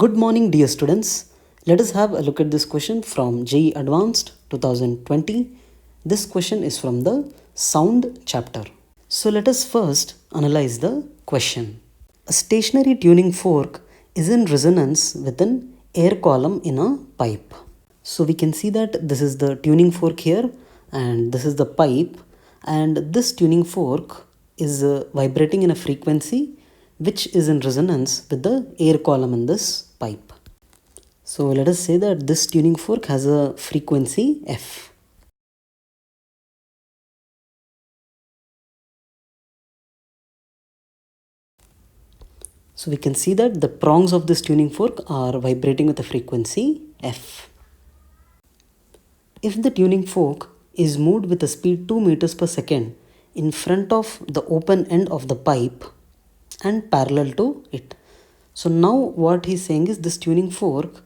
Good morning, dear students. Let us have a look at this question from JEE Advanced 2020. This question is from the Sound chapter. So let us first analyze the question. A stationary tuning fork is in resonance with an air column in a pipe. So we can see that this is the tuning fork here and this is the pipe, and this tuning fork is vibrating in a frequency which is in resonance with the air column in this pipe. So let us say that this tuning fork has a frequency F. So we can see that the prongs of this tuning fork are vibrating with a frequency F. If the tuning fork is moved with a speed 2 meters per second in front of the open end of the pipe and parallel to it. So now what he's saying is this tuning fork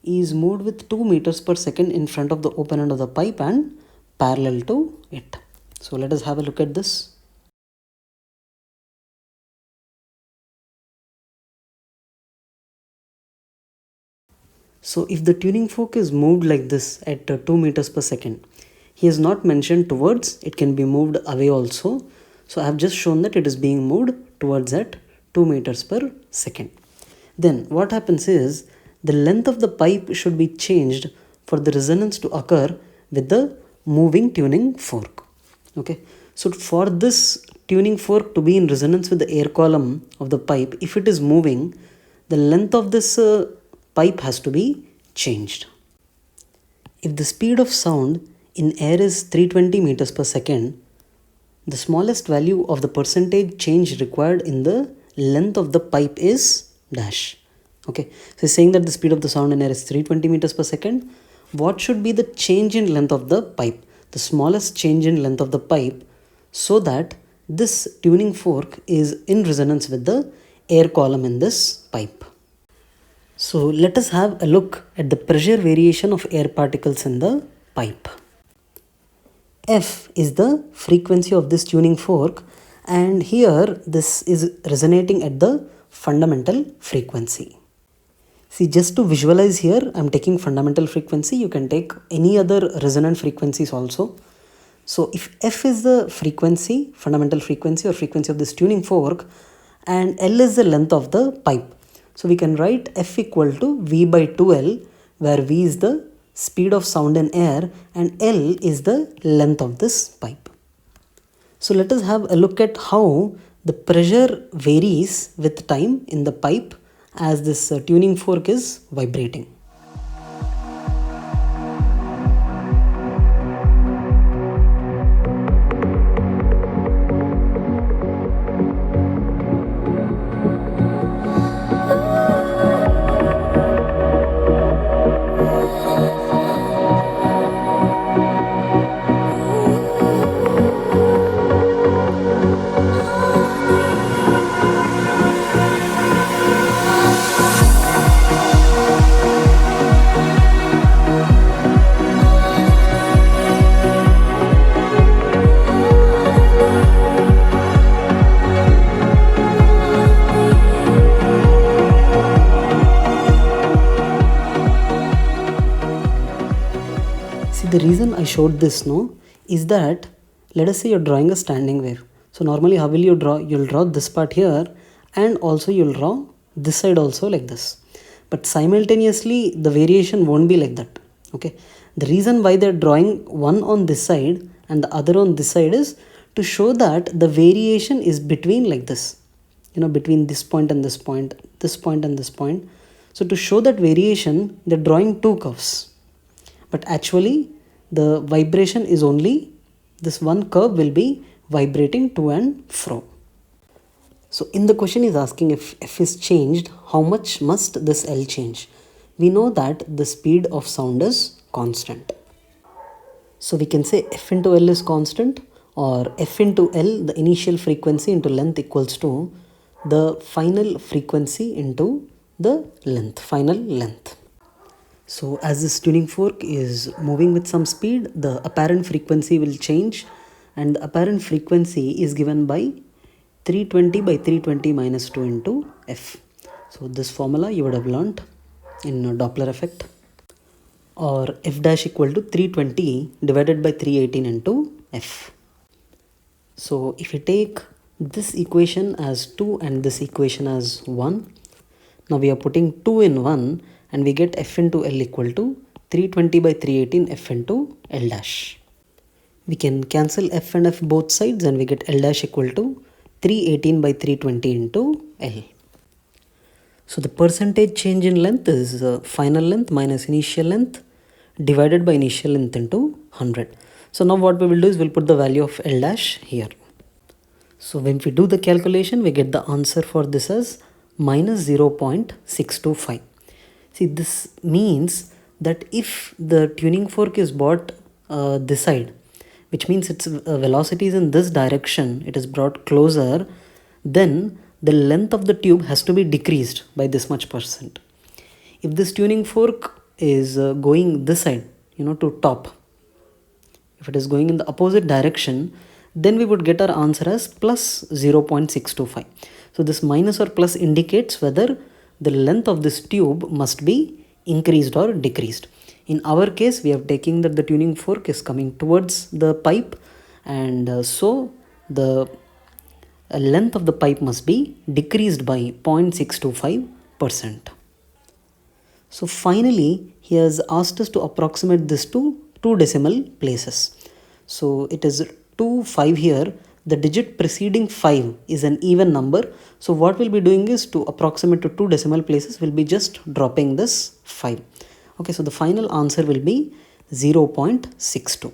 is moved with 2 meters per second in front of the open end of the pipe and parallel to it. So let us have a look at this. So if the tuning fork is moved like this at 2 meters per second, he has not mentioned towards, it can be moved away also. So I have just shown that it is being moved towards at 2 meters per second. Then what happens is the length of the pipe should be changed for the resonance to occur with the moving tuning fork. Okay, so for this tuning fork to be in resonance with the air column of the pipe, if it is moving, the length of this pipe has to be changed. If the speed of sound in air is 320 meters per second, the smallest value of the percentage change required in the length of the pipe is dash. Okay, so saying that the speed of the sound in air is 320 meters per second, what should be the change in length of the pipe? The smallest change in length of the pipe, so that this tuning fork is in resonance with the air column in this pipe. So let us have a look at the pressure variation of air particles in the pipe. F is the frequency of this tuning fork, and here this is resonating at the fundamental frequency. See, just to visualize here, I am taking fundamental frequency. You can take any other resonant frequencies also. So if F is the frequency, fundamental frequency or frequency of this tuning fork, and L is the length of the pipe. So we can write F equal to V by 2L, where V is the speed of sound in air and L is the length of this pipe. So let us have a look at how the pressure varies with time in the pipe as this tuning fork is vibrating. The reason I showed this is that let us say you're drawing a standing wave. So normally how will you draw? You'll draw this part here and also you'll draw this side also like this. But simultaneously the variation won't be like that. Okay. The reason why they're drawing one on this side and the other on this side is to show that the variation is between like this. Between this point and this point, this point and this point. So to show that variation, they're drawing two curves. But actually the vibration is only this one curve will be vibrating to and fro. So in the question is asking if F is changed, how much must this L change? We know that the speed of sound is constant. So we can say F into L is constant, or F into L, the initial frequency into length, equals to the final frequency into the length, final length. So as this tuning fork is moving with some speed, the apparent frequency will change, and the apparent frequency is given by 320 by 320 minus 2 into F. So this formula you would have learnt. in Doppler effect, or f dash equal to 320 divided by 318 into f. So if we take this equation as 2 and this equation as 1, now we are putting 2 in 1 and we get f into L equal to 320 by 318 f into L dash. We can cancel f and f both sides and we get L dash equal to 318 by 320 into L. So the percentage change in length is final length minus initial length divided by initial length into 100. So now what we will do is we'll put the value of L dash here. So when we do the calculation, we get the answer for this as minus 0.625. See, this means that if the tuning fork is brought this side, which means its velocity is in this direction, it is brought closer, then the length of the tube has to be decreased by this much percent. If this tuning fork is going this side, to top, if it is going in the opposite direction, then we would get our answer as plus 0.625. So this minus or plus indicates whether the length of this tube must be increased or decreased. In our case, we have taken that the tuning fork is coming towards the pipe, and so the length of the pipe must be decreased by 0.625%. So finally, he has asked us to approximate this to 2 decimal places. So it is 2, 5 here. The digit preceding 5 is an even number. So what we'll be doing is to approximate to 2 decimal places, we'll be just dropping this 5. Okay, so the final answer will be 0.62.